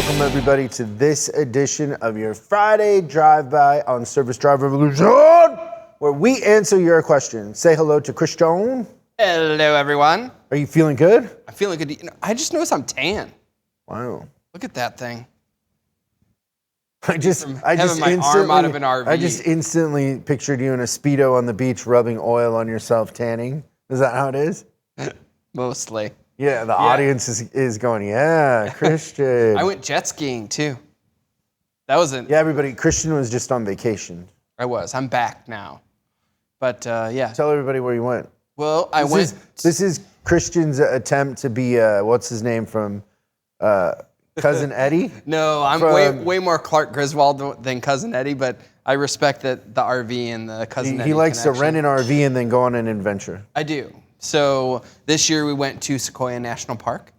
Welcome, everybody, to this edition of your Friday Drive-By on Service Drive Revolution, where we answer your questions. Say hello to Christian. Hello, everyone. Are you feeling good? I'm feeling good. I just noticed I'm tan. Wow. Look at that thing. I just instantly pictured you in a Speedo on the beach rubbing oil on yourself, tanning. Is that how it is? Mostly. Yeah, the audience is going, yeah, Christian. I went jet skiing, too. That wasn't... Yeah, everybody, Christian was just on vacation. I was. I'm back now. But, yeah. Tell everybody where you went. Well, This is Christian's attempt to be, what's his name from Cousin Eddie? No, I'm way more Clark Griswold than Cousin Eddie, but I respect the RV and the Cousin Eddie He likes connection. to rent an RV and then go on an adventure. I do. So this year we went to Sequoia National Park,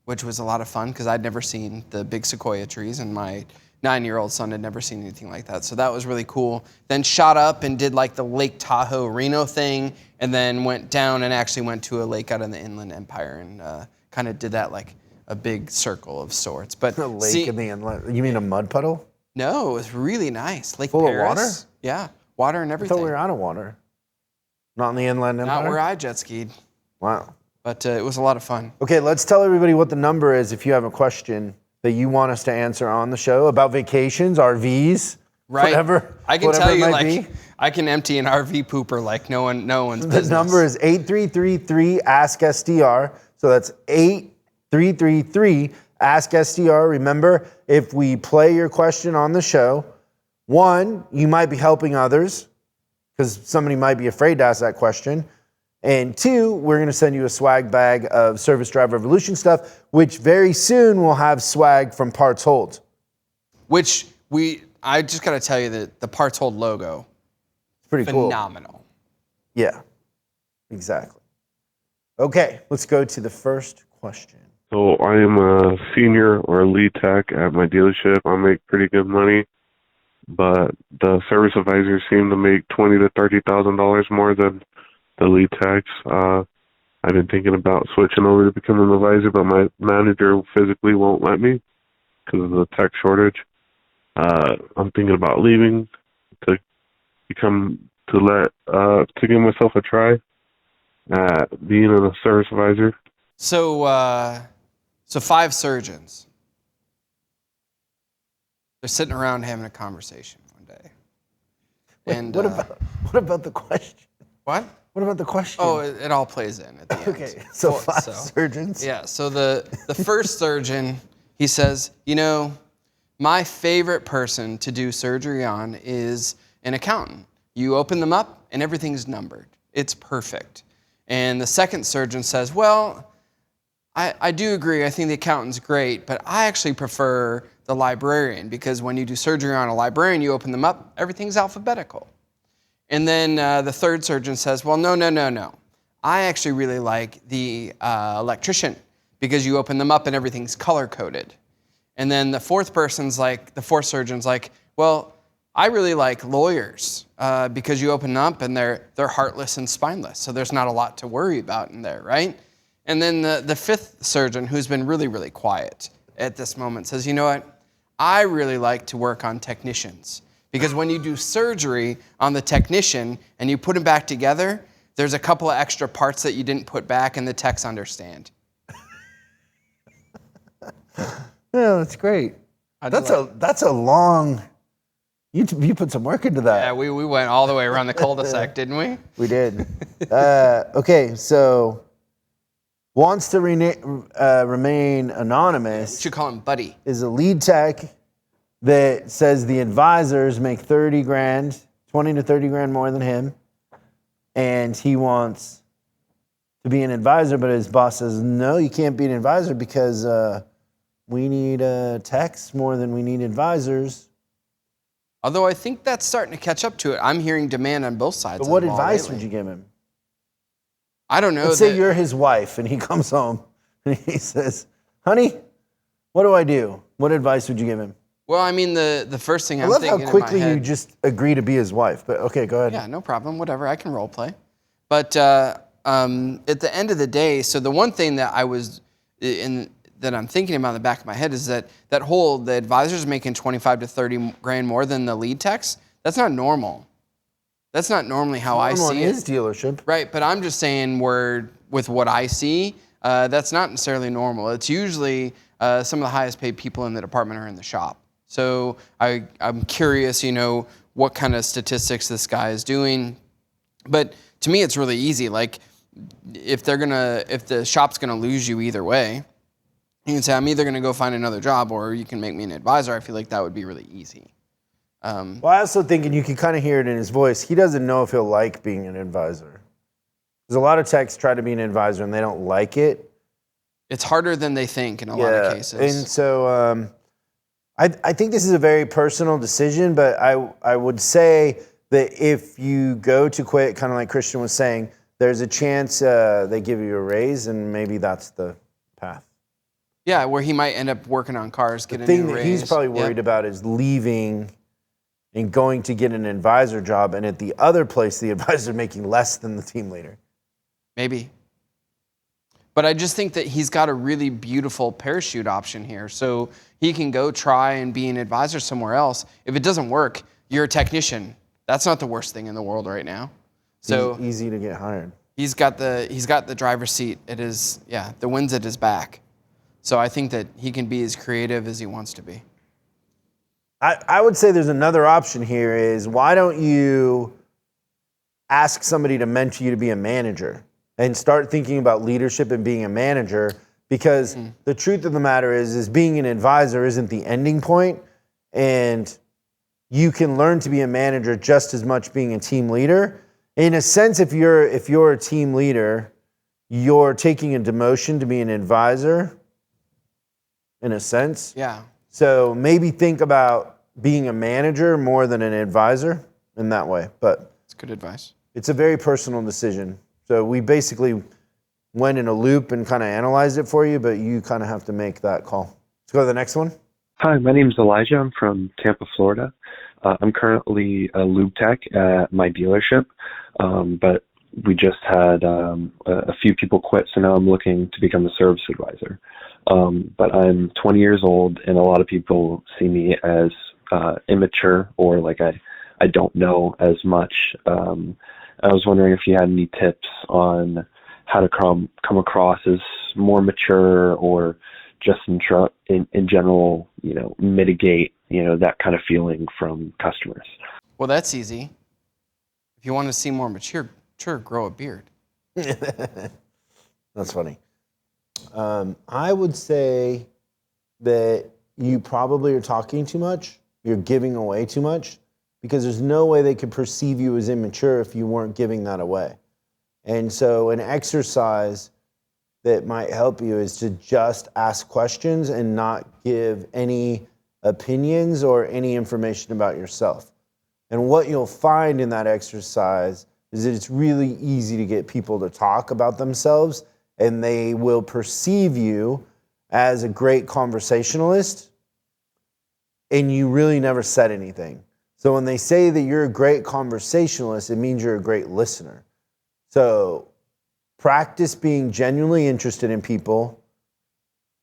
which was a lot of fun because I'd never seen the big sequoia trees, and my 9-year-old son had never seen anything like that. So that was really cool. Then shot up and did like the Lake Tahoe Reno thing, and then went down and actually went to a lake out in the Inland Empire and kind of did that like a big circle of sorts. But A lake in the inlet. You mean a mud puddle? No, it was really nice. Lake Full Paris. of water? Yeah, water and I everything. thought we were out of water. Not in the Inland Empire? Not where I jet skied. Wow. But it was a lot of fun. Okay, let's tell everybody what the number is if you have a question that you want us to answer on the show about vacations, RVs, whatever. I can whatever tell it you, might like, be. I can empty an RV pooper like no one's business. The number is 8333-ASK-SDR. So that's 8333-ASK-SDR. Remember, if we play your question on the show, one, you might be helping others because somebody might be afraid to ask that question. And two, we're going to send you a swag bag of Service Drive Revolution stuff, which very soon will have swag from Parts Hold. Which I just got to tell you that the Parts Hold logo, Pretty cool. phenomenal. Yeah, exactly. Okay, let's go to the first question. So I am a senior or a lead tech at my dealership. I make pretty good money, but the service advisors seem to make $20,000 to $30,000 more than the lead techs. I've been thinking about switching over to becoming an advisor, but my manager physically won't let me because of the tech shortage. I'm thinking about leaving to give myself a try at being a service advisor. So 5 surgeons. They're sitting around having a conversation one day. And What about the question? what? What about the question? Oh, it all plays in at the end. Okay, so 5 surgeons. Yeah, so the first surgeon, he says, my favorite person to do surgery on is an accountant. You open them up and everything's numbered. It's perfect. And the second surgeon says, well, I do agree. I think the accountant's great, but I actually prefer the librarian because when you do surgery on a librarian, you open them up, everything's alphabetical. And then the third surgeon says, well, no. I actually really like the electrician because you open them up and everything's color-coded. And then the fourth surgeon's like, well, I really like lawyers because you open them up and they're heartless and spineless, so there's not a lot to worry about in there, right? And then the fifth surgeon, who's been really, really quiet at this moment, says, you know what? I really like to work on technicians because when you do surgery on the technician and you put them back together, there's a couple of extra parts that you didn't put back and the techs understand. Yeah, that's great. That's a long. You put some work into that. Yeah, we went all the way around the cul-de-sac, didn't we? We did. Okay, so wants to remain anonymous. We should call him Buddy. Is a lead tech that says the advisors make 30 grand, 20 to 30 grand more than him, and he wants to be an advisor, but his boss says, no, you can't be an advisor because we need techs more than we need advisors. Although I think that's starting to catch up to it. I'm hearing demand on both sides. But what advice would you give him? I don't know. Let's say you're his wife and he comes home and he says, honey, what do I do? What advice would you give him? Well, I mean, the first thing I'm thinking in my head... I love how quickly you just agree to be his wife. But okay, go ahead. Yeah, no problem. Whatever. I can role play. But at the end of the day, so the one thing that I was... that I'm thinking about in the back of my head is that the advisor's making 25 to 30 grand more than the lead techs. That's not normal. That's not normally how I Normal in see it. his dealership. Right, but I'm just saying with what I see, that's not necessarily normal. It's usually some of the highest paid people in the department are in the shop. So I'm curious, what kind of statistics this guy is doing. But to me, it's really easy. Like, if the shop's gonna lose you either way, you can say, I'm either gonna go find another job or you can make me an advisor. I feel like that would be really easy. Well, I also think, and you can kind of hear it in his voice, he doesn't know if he'll like being an advisor. There's a lot of techs try to be an advisor and they don't like it. It's harder than they think in a lot of cases. And so I think this is a very personal decision, but I would say that if you go to quit, kind of like Christian was saying, there's a chance they give you a raise, and maybe that's the path. Yeah, where he might end up working on cars, get a The thing new that raise. he's probably worried about is leaving and going to get an advisor job, and at the other place, the advisor making less than the team leader. Maybe. But I just think that he's got a really beautiful parachute option here. So he can go try and be an advisor somewhere else. If it doesn't work, you're a technician. That's not the worst thing in the world right now. So It's easy to get hired. he's got the driver's seat. The wind's at his back. So I think that he can be as creative as he wants to be. I would say there's another option here is, why don't you ask somebody to mentor you to be a manager and start thinking about leadership and being a manager? Because the truth of the matter is being an advisor isn't the ending point, and you can learn to be a manager just as much being a team leader. In a sense, if you're a team leader, you're taking a demotion to be an advisor, in a sense. Yeah. So maybe think about being a manager more than an advisor in that way. But It's good advice. it's a very personal decision. So we basically went in a loop and kind of analyzed it for you, but you kind of have to make that call. Let's go to the next one. Hi, my name is Elijah. I'm from Tampa, Florida. I'm currently a lube tech at my dealership, but we just had a few people quit, so now I'm looking to become a service advisor. But I'm 20 years old, and a lot of people see me as immature, or like I don't know as much. I was wondering if you had any tips on how to come across as more mature, or just in general, mitigate, that kind of feeling from customers. Well, that's easy. If you want to seem more mature, grow a beard. That's funny. I would say that you probably are talking too much. You're giving away too much, because there's no way they could perceive you as immature if you weren't giving that away. And so an exercise that might help you is to just ask questions and not give any opinions or any information about yourself. And what you'll find in that exercise is that it's really easy to get people to talk about themselves, and they will perceive you as a great conversationalist, and you really never said anything. So when they say that you're a great conversationalist, it means you're a great listener. So practice being genuinely interested in people,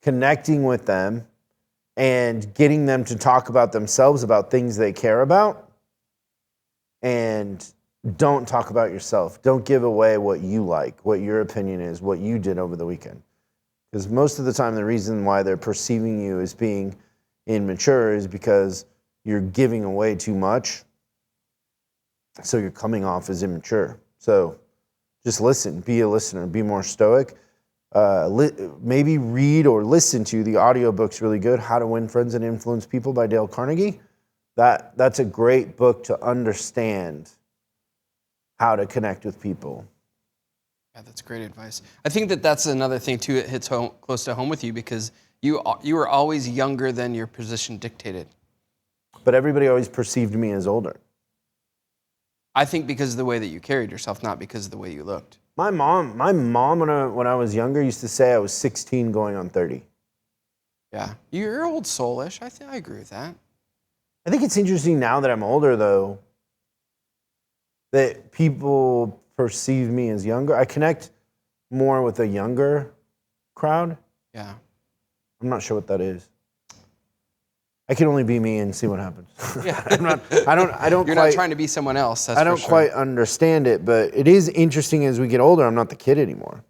connecting with them, and getting them to talk about themselves, about things they care about. And don't talk about yourself. Don't give away what you like, what your opinion is, what you did over the weekend. Because most of the time, the reason why they're perceiving you as being immature is because you're giving away too much. So you're coming off as immature. So just listen, be a listener, be more stoic. Maybe read or listen to the audiobook's really good, How to Win Friends and Influence People by Dale Carnegie. That's a great book to understand how to connect with people. Yeah, that's great advice. I think that's another thing too. It hits close to home with you, because you were always younger than your position dictated. But everybody always perceived me as older. I think because of the way that you carried yourself, not because of the way you looked. My mom when I was younger used to say I was 16 going on 30. Yeah, you're old soulish. I agree with that. I think it's interesting now that I'm older, though, that people perceive me as younger. I connect more with a younger crowd. Yeah. I'm not sure what that is. I can only be me and see what happens. Yeah. I don't You're quite, not trying to be someone else. That's I don't for sure. quite understand it, but it is interesting as we get older. I'm not the kid anymore.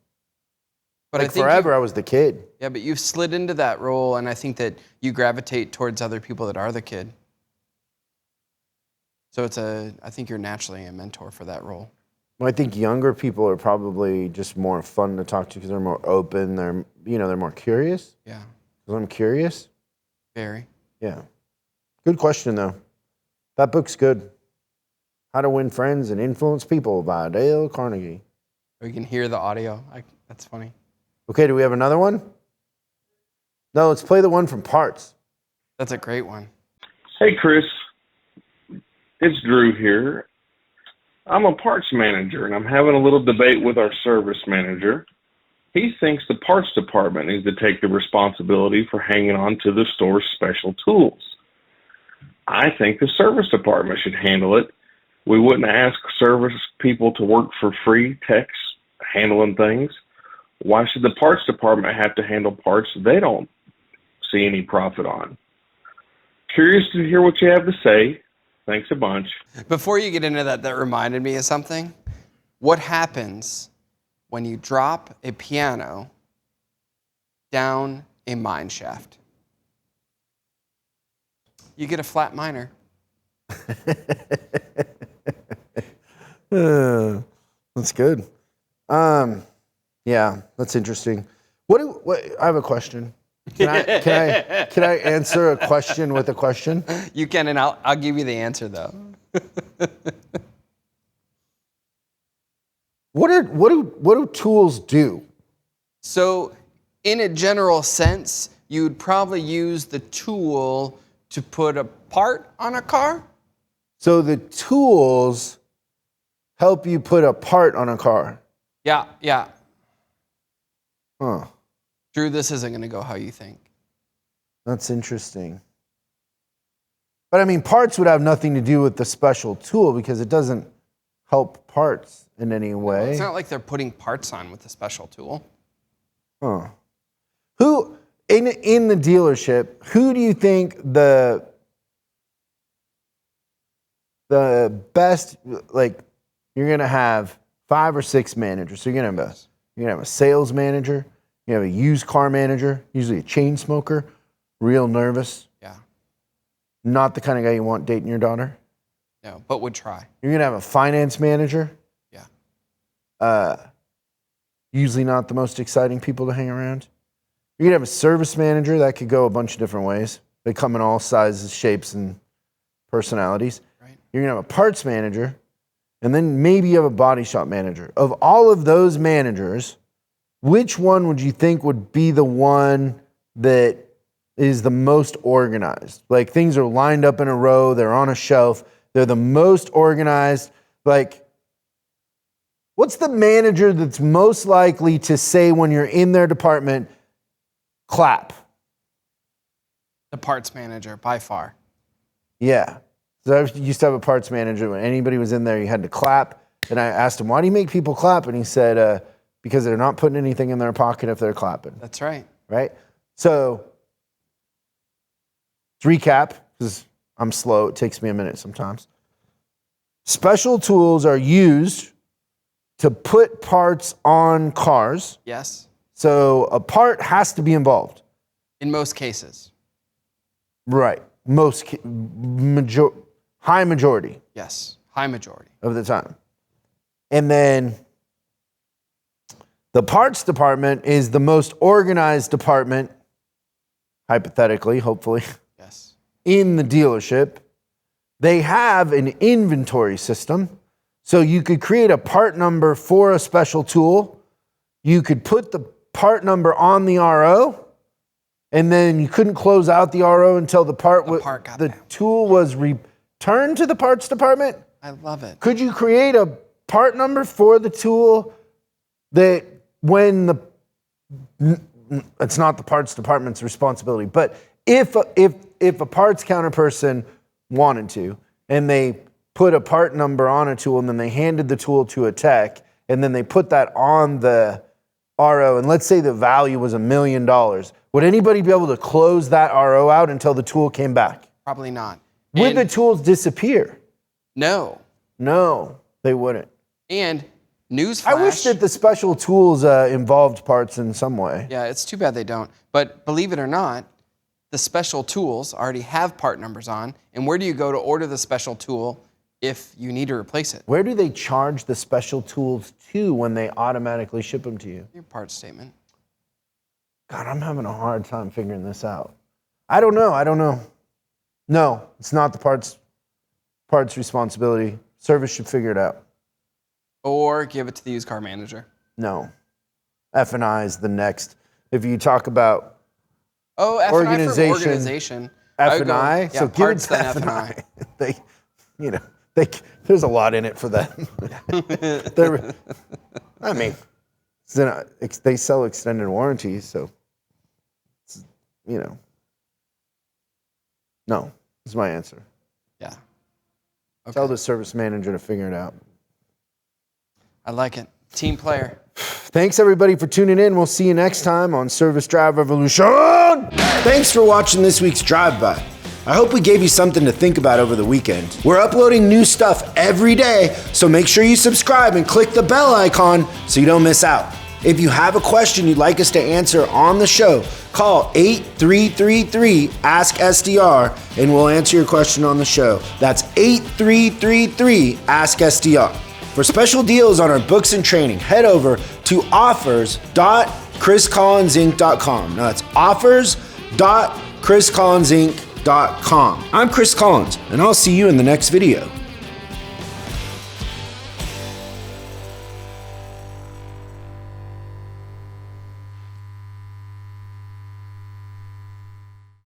But Like forever, I was the kid. Yeah, but you've slid into that role, and I think that you gravitate towards other people that are the kid. So I think you're naturally a mentor for that role. Well, I think younger people are probably just more fun to talk to because they're more open. They're more curious. Yeah, Because I'm curious. very. Yeah. Good question though. That book's good. How to Win Friends and Influence People by Dale Carnegie. We can hear the audio. That's funny. Okay, do we have another one? No, let's play the one from Parts. That's a great one. Hey, Chris. It's Drew here. I'm a parts manager, and I'm having a little debate with our service manager. He thinks the parts department needs to take the responsibility for hanging on to the store's special tools. I think the service department should handle it. We wouldn't ask service people to work for free, techs handling things. Why should the parts department have to handle parts they don't see any profit on? Curious to hear what you have to say. Thanks a bunch. Before you get into that reminded me of something. What happens when you drop a piano down a mine shaft? You get a flat minor. That's good. Yeah, that's interesting. What? I have a question. Can I answer a question with a question? You can, and I'll give you the answer though. What do tools do? So, in a general sense, you would probably use the tool to put a part on a car. So the tools help you put a part on a car. Yeah. Huh. Drew, this isn't going to go how you think. That's interesting. But I mean, parts would have nothing to do with the special tool because it doesn't help parts in any way. It's not like they're putting parts on with a special tool. Huh. Who in the dealership, who do you think the best, like, you're gonna have 5 or 6 managers. So you're gonna have a sales manager, you have a used car manager, usually a chain smoker, real nervous. Yeah. Not the kind of guy you want dating your daughter. No, but would try. You're gonna have a finance manager. Yeah. Usually not the most exciting people to hang around. You're gonna have a service manager. That could go a bunch of different ways. They come in all sizes, shapes, and personalities. Right. You're gonna have a parts manager, and then maybe you have a body shop manager. Of all of those managers, which one would you think would be the one that is the most organized? Like, things are lined up in a row, they're on a shelf, they're the most organized. Like, what's the manager that's most likely to say when you're in their department, clap? The parts manager, by far. Yeah. So I used to have a parts manager. When anybody was in there, you had to clap. And I asked him, why do you make people clap? And he said, because they're not putting anything in their pocket if they're clapping. That's right. Right? So, let's recap, because I'm slow. It takes me a minute sometimes. Special tools are used to put parts on cars. Yes. So a part has to be involved. In most cases. Right. High majority Yes. High majority. of the time. And then the parts department is the most organized department, hypothetically, hopefully, Yes. in the dealership. They have an inventory system. So you could create a part number for a special tool. You could put the part number on the RO, and then you couldn't close out the RO until the tool was returned to the parts department. I love it. Could you create a part number for the tool that when it's not the parts department's responsibility, but if a parts counter person wanted to, and they put a part number on a tool, and then they handed the tool to a tech, and then they put that on the RO, and let's say the value was $1 million, would anybody be able to close that RO out until the tool came back? Probably not. Would And the tools disappear? no. No, they wouldn't. And newsflash. I wish that the special tools involved parts in some way. Yeah, it's too bad they don't. But believe it or not, the special tools already have part numbers on. And where do you go to order the special tool if you need to replace it? Where do they charge the special tools to when they automatically ship them to you? Your part statement. God, I'm having a hard time figuring this out. I don't know. No, it's not the parts responsibility. Service should figure it out. Or give it to the used car manager. No. F&I is the next. If you talk about Oh, F&I Organization. from organization. I would go, F&I, yeah, so give it parts to then F&I. There's a lot in it for them. They sell extended warranties, so, no, is my answer. Yeah. Okay. Tell the service manager to figure it out. I like it. Team player. Thanks everybody for tuning in. We'll see you next time on Service Drive Revolution. Thanks for watching this week's Drive By. I hope we gave you something to think about over the weekend. We're uploading new stuff every day, so make sure you subscribe and click the bell icon so you don't miss out. If you have a question you'd like us to answer on the show, call 8333-ASK-SDR and we'll answer your question on the show. That's 8333-ASK-SDR. For special deals on our books and training, head over to offers.chriscollinsinc.com. Now that's offers.chriscollinsinc.com. I'm Chris Collins, and I'll see you in the next video.